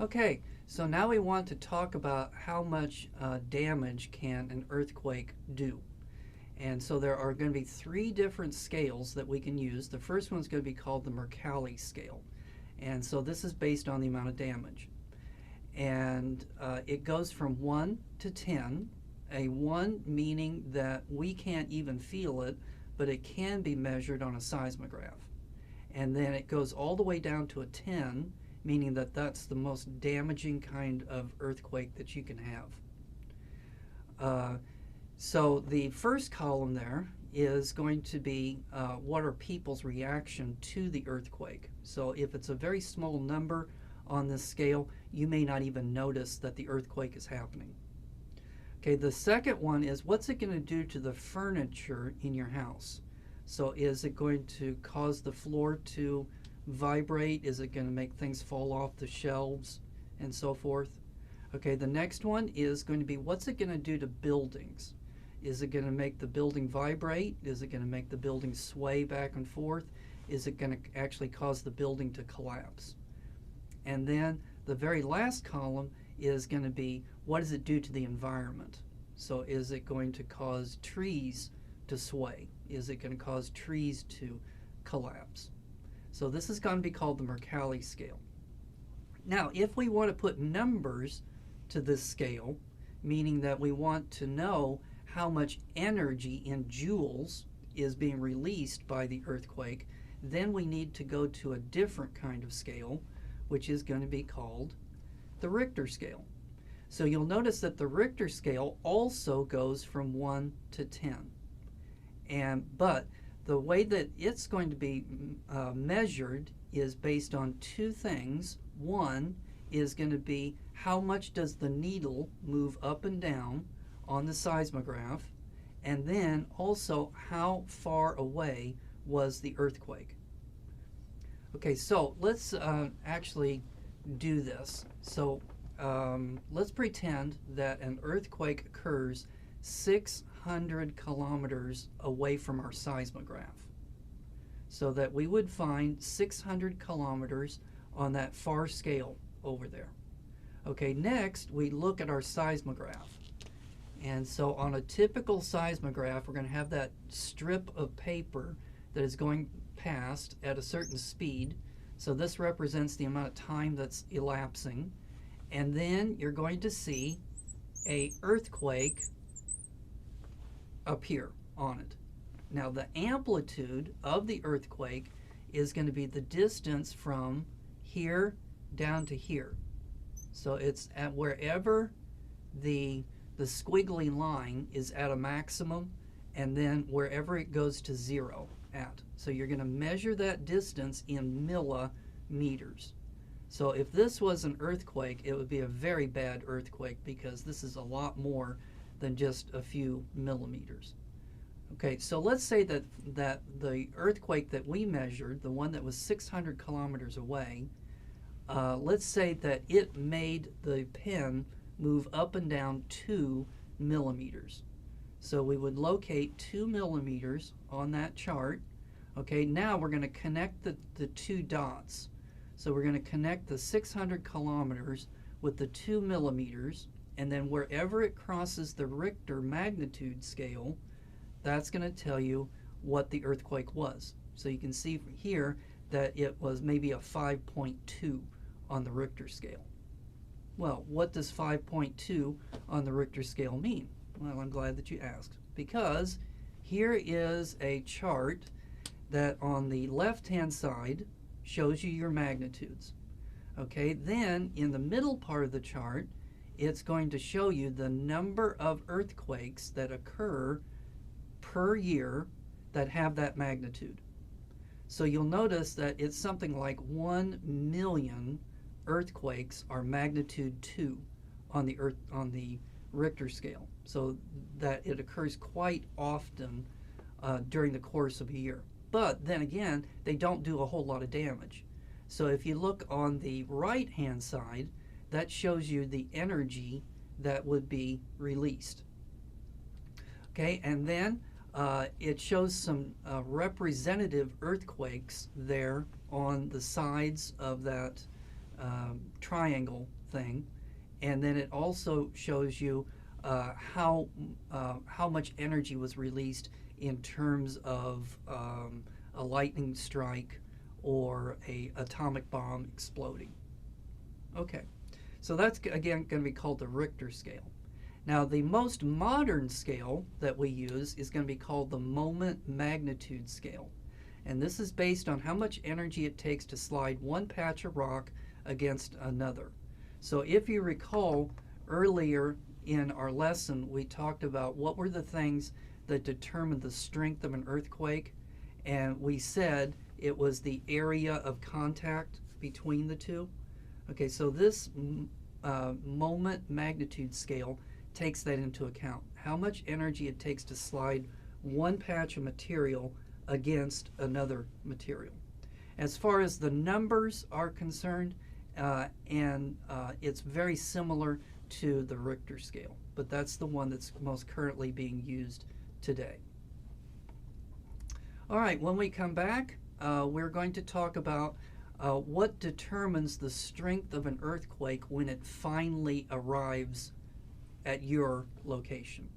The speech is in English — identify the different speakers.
Speaker 1: Okay, so now we want to talk about how much damage can an earthquake do. And so there are going to be three different scales that we can use. The first one is going to be called the Mercalli scale. And so this is based on the amount of damage. And it goes from 1 to 10. A 1 meaning that we can't even feel it, but it can be measured on a seismograph. And then it goes all the way down to a 10, meaning that that's the most damaging kind of earthquake that you can have. So the first column there is going to be what are people's reaction to the earthquake. So if it's a very small number on this scale, you may not even notice that the earthquake is happening. Okay, the second one is what's it going to do to the furniture in your house? So is it going to cause the floor to vibrate? Is it going to make things fall off the shelves and so forth? Okay, the next one is going to be what's it going to do to buildings? Is it going to make the building vibrate? Is it going to make the building sway back and forth? Is it going to actually cause the building to collapse? And then the very last column is going to be what does it do to the environment? So is it going to cause trees to sway? Is it going to cause trees to collapse? So this is going to be called the Mercalli scale. Now, if we want to put numbers to this scale, meaning that we want to know how much energy in joules is being released by the earthquake, then we need to go to a different kind of scale, which is going to be called the Richter scale. So you'll notice that the Richter scale also goes from 1 to 10. But the way that it's going to be measured is based on two things. One is going to be how much does the needle move up and down on the seismograph, and then also how far away was the earthquake. Okay, so let's actually do this. So let's pretend that an earthquake occurs 600 kilometers away from our seismograph. So that we would find 600 kilometers on that far scale over there. Okay, next we look at our seismograph. And so on a typical seismograph, we're going to have that strip of paper that is going past at a certain speed. So this represents the amount of time that's elapsing. And then you're going to see an earthquake appear on it. Now the amplitude of the earthquake is going to be the distance from here down to here. So it's at wherever the squiggly line is at a maximum, and then wherever it goes to zero at. So you're going to measure that distance in millimeters. So if this was an earthquake, it would be a very bad earthquake because this is a lot more than just a few millimeters. Okay, so let's say that the earthquake that we measured, the one that was 600 kilometers away, let's say that it made the pen move up and down 2 millimeters. So we would locate 2 millimeters on that chart. Okay, now we're going to connect the two dots. So we're going to connect the 600 kilometers with the 2 millimeters, and then wherever it crosses the Richter magnitude scale, that's going to tell you what the earthquake was. So you can see here that it was maybe a 5.2 on the Richter scale. Well, what does 5.2 on the Richter scale mean? Well, I'm glad that you asked, because here is a chart that on the left-hand side shows you your magnitudes. Okay, then in the middle part of the chart, it's going to show you the number of earthquakes that occur per year that have that magnitude. So you'll notice that it's something like 1 million earthquakes are magnitude 2 on the Richter scale. So that it occurs quite often during the course of a year. But then again, they don't do a whole lot of damage. So if you look on the right-hand side, that shows you the energy that would be released. Okay, and then it shows some representative earthquakes there on the sides of that triangle thing, and then it also shows you how much energy was released in terms of a lightning strike or a atomic bomb exploding. Okay, so that's again going to be called the Richter scale. Now, the most modern scale that we use is going to be called the moment magnitude scale. And this is based on how much energy it takes to slide one patch of rock against another. So if you recall, earlier in our lesson, we talked about what were the things that determined the strength of an earthquake. And we said it was the area of contact between the two. Okay, so this moment magnitude scale takes that into account. How much energy it takes to slide one patch of material against another material. As far as the numbers are concerned, it's very similar to the Richter scale, but that's the one that's most currently being used today. All right, when we come back, we're going to talk about what determines the strength of an earthquake when it finally arrives at your location.